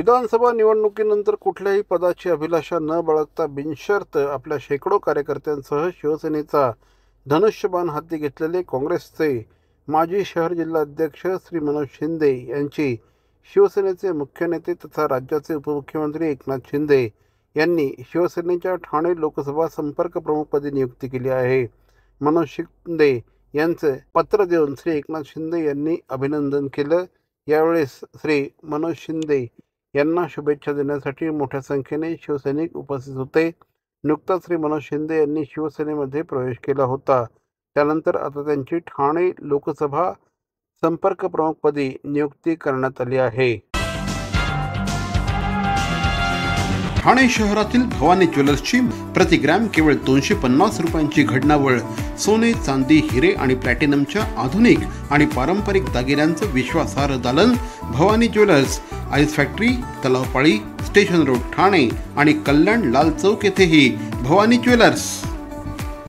विधानसभा निवडणुकीनंतर कुठल्याही पदाची अभिलाषा न बाळगता बिनशर्त आपल्या शेकडो कार्यकर्त्यांसह शिवसेनेचा धनुष्यबाण हाती घेतलेले काँग्रेसचे माजी शहर जिल्हाध्यक्ष श्री मनोज शिंदे यांची शिवसेनेचे मुख्य नेते तथा राज्याचे उपमुख्यमंत्री एकनाथ शिंदे यांनी शिवसेनेच्या ठाणे लोकसभा संपर्क प्रमुखपदी नियुक्ती केली आहे। मनोज शिंदे यांचे पत्र देऊन श्री एकनाथ शिंदे यांनी अभिनंदन केलं। यावेळेस श्री मनोज शिंदे यांना शुभेच्छा देण्यासाठी मोठ्या संख्येने शिवसैनिक उपस्थित होते। नुकताच श्री मनोज शिंदे यांनी शिवसेनेमध्ये प्रवेश केला होता। त्यानंतर आता त्यांची ठाणे लोकसभा संपर्क प्रमुखपदी नियुक्ती करण्यात आली आहे। ठाणे शहरातील भवानी ज्वेलर्सची प्रति ग्रॅम केवळ 250 रुपयांची घडणावळ सोने, चांदी, हिरे आणि प्लॅटिनमच्या आधुनिक आणि पारंपरिक दागिन्यांचं विश्वासार्ह दालन Bhavani jewellers, ice factory, Talao Pali, station road Thane आणि कल्याण लाल चौक येथेही भवानी ज्वेलर्स।